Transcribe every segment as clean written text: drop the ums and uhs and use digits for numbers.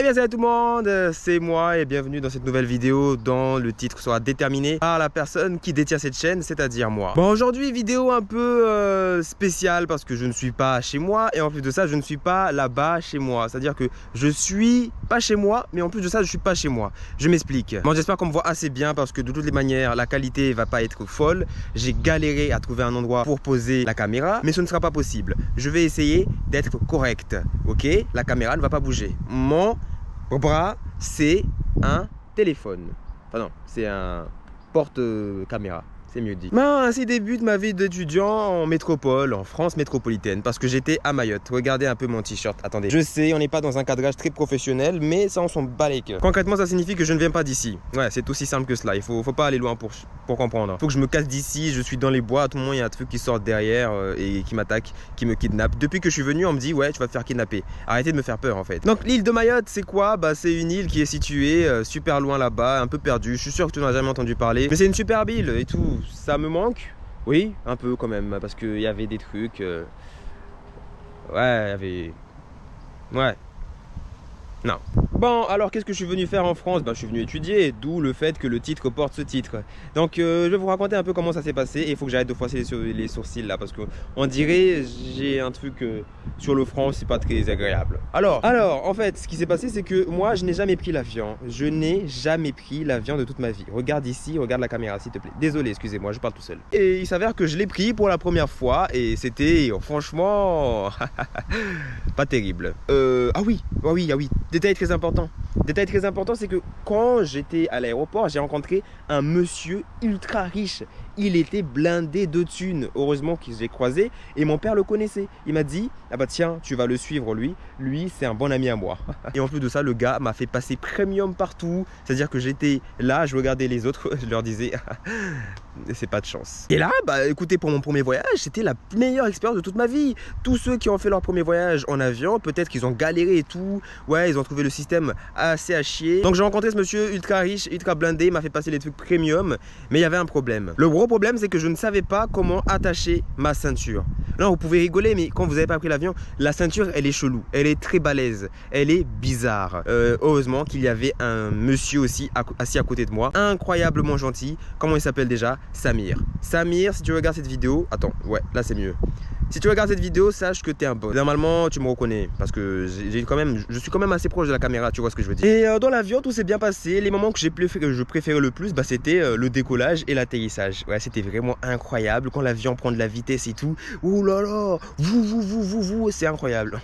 bien salut tout le monde, c'est moi et bienvenue dans cette nouvelle vidéo dont le titre sera déterminé par la personne qui détient cette chaîne, c'est-à-dire moi. Bon, aujourd'hui vidéo un peu spéciale parce que je ne suis pas chez moi et en plus de ça je ne suis pas là-bas chez moi. C'est-à-dire que je suis pas chez moi mais en plus de ça je suis pas chez moi. Je m'explique. Bon, j'espère qu'on me voit assez bien parce que de toutes les manières la qualité va pas être folle. J'ai galéré à trouver un endroit pour poser la caméra mais ce ne sera pas possible. Je vais essayer d'être correct, ok? La caméra ne va pas bouger. Mon bras, c'est un téléphone. Enfin non, c'est un porte-caméra. C'est mieux dit. Ainsi débute ma vie d'étudiant en métropole, en France métropolitaine, parce que j'étais à Mayotte. Regardez un peu mon t-shirt. Attendez. Je sais, on n'est pas dans un cadrage très professionnel, mais ça, on s'en bat les cœurs. Concrètement, ça signifie que je ne viens pas d'ici. Ouais, c'est aussi simple que cela. Il faut pas aller loin pour comprendre. Il faut que je me casse d'ici. Je suis dans les bois. À tout moment, il y a un truc qui sort derrière et qui m'attaque, qui me kidnappe. Depuis que je suis venu, on me dit, ouais, tu vas te faire kidnapper. Arrêtez de me faire peur, en fait. Donc, l'île de Mayotte, c'est quoi? Bah, c'est une île qui est située super loin là-bas, un peu perdue. Je suis sûr que tu n'en as jamais entendu parler. Mais c'est une superbe île et tout. Ça me manque. Oui, un peu quand même, parce qu'il y avait des trucs... Ouais, il y avait... Ouais. Non. Bon, alors qu'est-ce que je suis venu faire en France? Je suis venu étudier, d'où le fait que le titre porte ce titre. Donc je vais vous raconter un peu comment ça s'est passé et il faut que j'arrête de froisser les sourcils là parce qu'on dirait j'ai un truc sur le front, c'est pas très agréable. Alors, en fait, ce qui s'est passé, c'est que moi, je n'ai jamais pris l'avion. Je n'ai jamais pris l'avion de toute ma vie. Regarde ici, regarde la caméra, s'il te plaît. Désolé, excusez-moi, je parle tout seul. Et il s'avère que je l'ai pris pour la première fois et c'était franchement pas terrible. Ah oui. Détail très important. Détail très important, c'est que quand j'étais à l'aéroport, j'ai rencontré un monsieur ultra riche. Il était blindé de thunes. Heureusement que j'ai croisé et mon père le connaissait. Il m'a dit, ah bah tiens, tu vas le suivre lui. Lui, c'est un bon ami à moi. Et en plus de ça, le gars m'a fait passer premium partout. C'est-à-dire que j'étais là, je regardais les autres, je leur disais, c'est pas de chance. Et là, bah écoutez, pour mon premier voyage, c'était la meilleure expérience de toute ma vie. Tous ceux qui ont fait leur premier voyage en avion, peut-être qu'ils ont galéré et tout. Ouais, ils ont trouvé le système assez à chier. Donc j'ai rencontré ce monsieur ultra riche, ultra blindé, m'a fait passer les trucs premium. Mais il y avait un problème. Le gros problème, c'est que je ne savais pas comment attacher ma ceinture. Non, vous pouvez rigoler, mais quand vous n'avez pas pris l'avion, la ceinture, elle est chelou. Elle est très balèze. Elle est bizarre. Heureusement qu'il y avait un monsieur aussi assis à côté de moi. Incroyablement gentil. Comment il s'appelle déjà? Samir. Samir, si tu regardes cette vidéo... Attends, ouais, là c'est mieux. Si tu regardes cette vidéo, sache que tu es un boss. Normalement, tu me reconnais parce que je suis quand même assez proche de la caméra, tu vois ce que je veux dire. Et dans l'avion, tout s'est bien passé. Les moments que je préférais le plus, c'était le décollage et l'atterrissage. Ouais, c'était vraiment incroyable quand l'avion prend de la vitesse et tout. Ouh là là, c'est incroyable.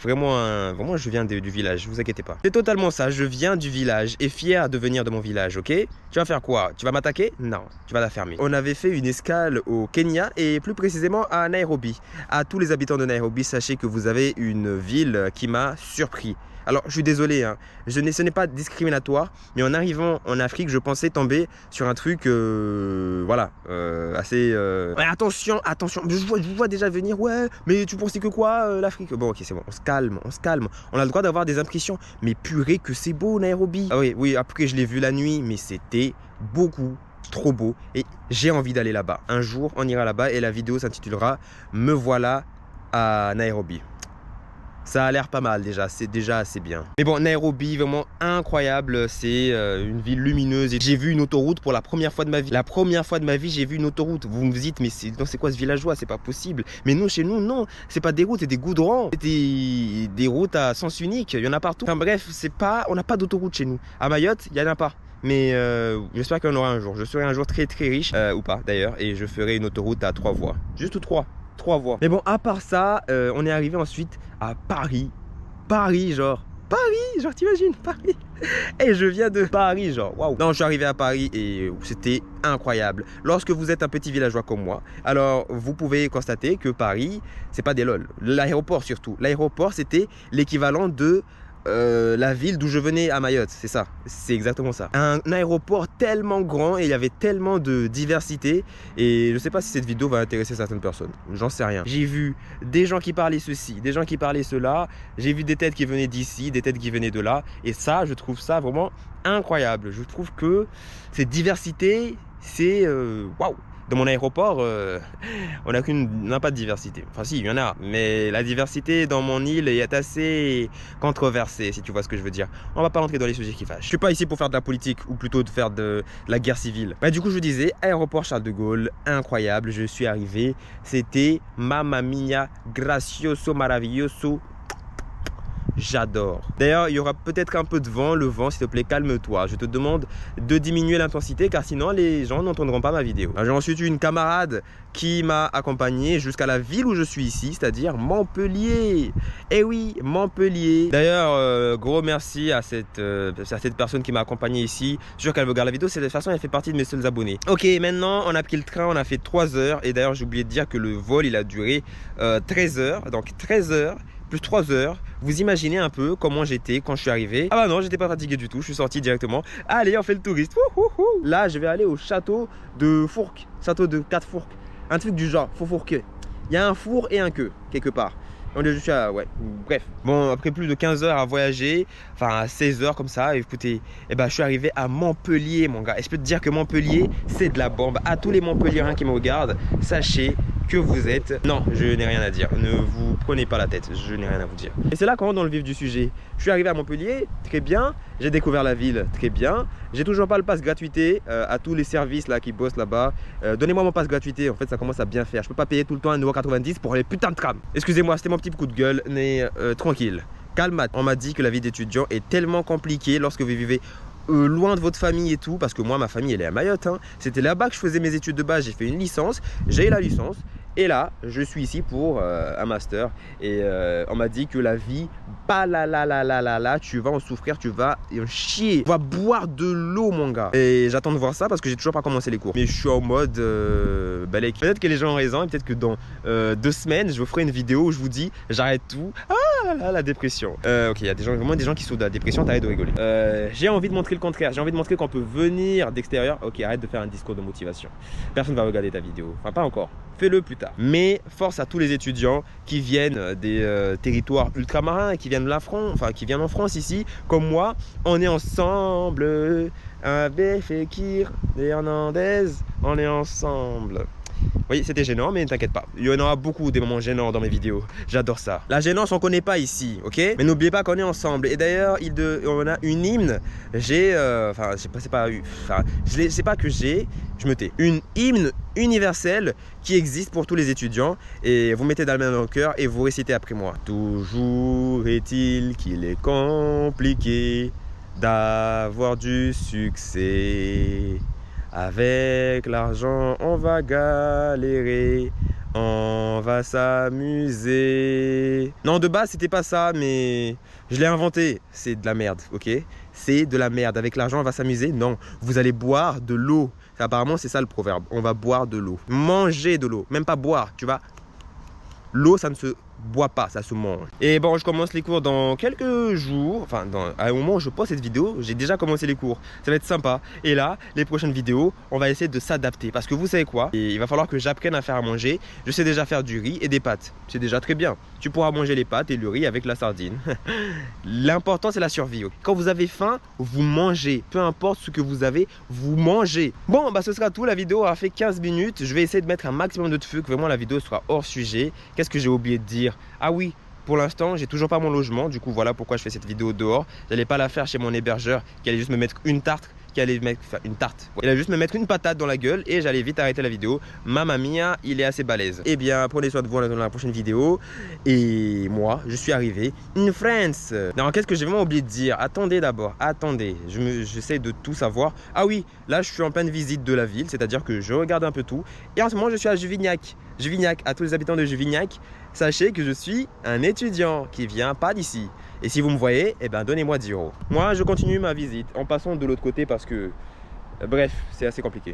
Vraiment, je viens du village, vous inquiétez pas. C'est totalement ça, je viens du village et fier de venir de mon village, ok? Tu vas faire quoi? Tu vas m'attaquer? Non, tu vas la fermer. On avait fait une escale au Kenya et plus précisément à Nairobi. À tous les habitants de Nairobi, sachez que vous avez une ville qui m'a surpris. Alors, je suis désolé, hein. Ce n'est pas discriminatoire, mais en arrivant en Afrique, je pensais tomber sur un truc, voilà, assez... Ouais, attention, je vous vois déjà venir, ouais, mais tu pensais que quoi, l'Afrique? Bon, ok, c'est bon, on se calme. On a le droit d'avoir des impressions, mais purée que c'est beau, Nairobi. Ah oui, après je l'ai vu la nuit, mais c'était beaucoup trop beau et j'ai envie d'aller là-bas. Un jour, on ira là-bas et la vidéo s'intitulera « Me voilà à Nairobi ». Ça a l'air pas mal déjà, c'est déjà assez bien. Mais bon, Nairobi, vraiment incroyable, c'est une ville lumineuse. J'ai vu une autoroute pour la première fois de ma vie. La première fois de ma vie, j'ai vu une autoroute. Vous me dites, mais c'est quoi ce villageois? C'est pas possible. Mais nous, chez nous, non, c'est pas des routes, c'est des goudrons. C'est des routes à sens unique, il y en a partout. Enfin bref, on n'a pas d'autoroute chez nous. À Mayotte, il y en a pas. Mais j'espère qu'il y en aura un jour. Je serai un jour très très riche, ou pas d'ailleurs, et je ferai une autoroute à 3 voies. Juste 3 voies. Mais bon, à part ça, on est arrivé ensuite à Paris. Paris, genre, t'imagines, Paris. Et je viens de Paris, genre, waouh. Non, je suis arrivé à Paris et c'était incroyable. Lorsque vous êtes un petit villageois comme moi, alors vous pouvez constater que Paris, c'est pas des lol. L'aéroport surtout. L'aéroport, c'était l'équivalent de la ville d'où je venais à Mayotte, c'est ça, c'est exactement ça. Un aéroport tellement grand et il y avait tellement de diversité et je sais pas si cette vidéo va intéresser certaines personnes, j'en sais rien. J'ai vu des gens qui parlaient ceci, des gens qui parlaient cela, j'ai vu des têtes qui venaient d'ici, des têtes qui venaient de là et ça, je trouve ça vraiment incroyable. Je trouve que cette diversité, c'est waouh. dans mon aéroport, on n'a pas de diversité. Enfin si, il y en a, mais la diversité dans mon île est assez controversée, si tu vois ce que je veux dire. On va pas rentrer dans les sujets qui fâchent. Je suis pas ici pour faire de la politique, ou plutôt de faire de la guerre civile. Bah, du coup, je disais, aéroport Charles de Gaulle, incroyable, je suis arrivé. C'était Mamma Mia, gracioso, maravilloso. J'adore. D'ailleurs, il y aura peut-être un peu de vent. Le vent, s'il te plaît, calme-toi. Je te demande de diminuer l'intensité car sinon, les gens n'entendront pas ma vidéo. J'ai ensuite eu une camarade qui m'a accompagné jusqu'à la ville où je suis ici, c'est-à-dire Montpellier. Eh oui, Montpellier. D'ailleurs, gros merci à cette personne qui m'a accompagné ici. Je suis sûr qu'elle regarde la vidéo. De toute façon, elle fait partie de mes seuls abonnés. Ok, maintenant, on a pris le train. On a fait 3 heures. Et d'ailleurs, j'ai oublié de dire que le vol, il a duré 13 heures. Donc, 13 heures. Plus 3 heures, vous imaginez un peu comment j'étais quand je suis arrivé. Ah bah non, j'étais pas fatigué du tout, je suis sorti directement. Allez, on fait le touriste. Là, je vais aller au château de Fourques, château de 4 Fourques. Un truc du genre, Fourques. Il y a un four et un queue, quelque part. Je suis à, ouais, bref. Bon, après plus de 15 heures à voyager, enfin à 16 heures comme ça, écoutez, je suis arrivé à Montpellier, mon gars. Et je peux te dire que Montpellier, c'est de la bombe. À tous les Montpelliérains qui me regardent, sachez que vous êtes... Non, je n'ai rien à dire. Ne vous prenez pas la tête, je n'ai rien à vous dire. Et c'est là qu'on rentre dans le vif du sujet. Je suis arrivé à Montpellier, très bien. J'ai découvert la ville, très bien. J'ai toujours pas le pass gratuité à tous les services là qui bossent là-bas. Donnez-moi mon pass gratuité, en fait ça commence à bien faire. Je peux pas payer tout le temps 1,90 € pour les putains de trams. Excusez-moi, c'était mon petit coup de gueule, mais tranquille. Calme. On m'a dit que la vie d'étudiant est tellement compliquée lorsque vous vivez loin de votre famille et tout, parce que moi ma famille elle est à Mayotte, hein. C'était là-bas que je faisais mes études de base, j'ai fait une licence, j'ai eu la licence et là je suis ici pour un master et on m'a dit que la vie, tu vas en souffrir, tu vas en chier, tu vas boire de l'eau mon gars. Et j'attends de voir ça parce que j'ai toujours pas commencé les cours, mais je suis en mode balèque. Peut-être que les gens ont raison et peut-être que dans 2 semaines je vous ferai une vidéo où je vous dis j'arrête tout. La dépression. Ok, il y a vraiment des gens qui sont de la dépression, t'arrêtes de rigoler. J'ai envie de montrer le contraire. J'ai envie de montrer qu'on peut venir d'extérieur. Ok, arrête de faire un discours de motivation. Personne ne va regarder ta vidéo. Enfin, pas encore. Fais-le plus tard. Mais force à tous les étudiants qui viennent des territoires ultramarins et qui viennent de la France, enfin qui viennent en France ici, comme moi. On est ensemble. Avec Fekir, des Hernandez, on est ensemble. Oui, c'était gênant, mais ne t'inquiète pas. Il y en aura beaucoup des moments gênants dans mes vidéos. J'adore ça. La gênance, on ne connaît pas ici, ok? Mais n'oubliez pas qu'on est ensemble. Et d'ailleurs, on a une hymne. Je me tais. Une hymne universelle qui existe pour tous les étudiants. Et vous mettez dans le même cœur et vous récitez après moi. Toujours est-il qu'il est compliqué d'avoir du succès. Avec l'argent, on va galérer, on va s'amuser. Non, de base, c'était pas ça, mais je l'ai inventé. C'est de la merde, ok? C'est de la merde. Avec l'argent, on va s'amuser? Non, vous allez boire de l'eau. Apparemment, c'est ça le proverbe. On va boire de l'eau. Manger de l'eau. Même pas boire, tu vas... L'eau, ça ne se boit pas, ça se mange. Et bon, je commence les cours dans quelques jours. Enfin, à un moment où je poste cette vidéo, j'ai déjà commencé les cours. Ça va être sympa. Et là, les prochaines vidéos, on va essayer de s'adapter. Parce que vous savez quoi? Et il va falloir que j'apprenne à faire à manger. Je sais déjà faire du riz et des pâtes. C'est déjà très bien. Tu pourras manger les pâtes et le riz avec la sardine. L'important, c'est la survie. Quand vous avez faim, vous mangez. Peu importe ce que vous avez, vous mangez. Bon, bah ce sera tout. La vidéo aura fait 15 minutes. Je vais essayer de mettre un maximum de feu, que vraiment la vidéo soit hors sujet. Qu'est-ce que j'ai oublié de dire? Ah oui, pour l'instant, j'ai toujours pas mon logement. Du coup, voilà pourquoi je fais cette vidéo dehors. J'allais pas la faire chez mon hébergeur qui allait juste me mettre une tarte. Il allait juste me mettre une patate dans la gueule et j'allais vite arrêter la vidéo. Mamma mia, il est assez balèze. Eh bien, prenez soin de vous dans la prochaine vidéo. Et moi, je suis arrivé in France. Non, qu'est-ce que j'ai vraiment oublié de dire? Attendez d'abord, attendez. J'essaie de tout savoir. Ah oui, là, je suis en pleine visite de la ville, c'est-à-dire que je regarde un peu tout. Et en ce moment, je suis à Juvignac. Juvignac, à tous les habitants de Juvignac, sachez que je suis un étudiant qui vient pas d'ici. Et si vous me voyez, eh ben donnez-moi 10 €. Moi, je continue ma visite en passant de l'autre côté parce que, bref, c'est assez compliqué.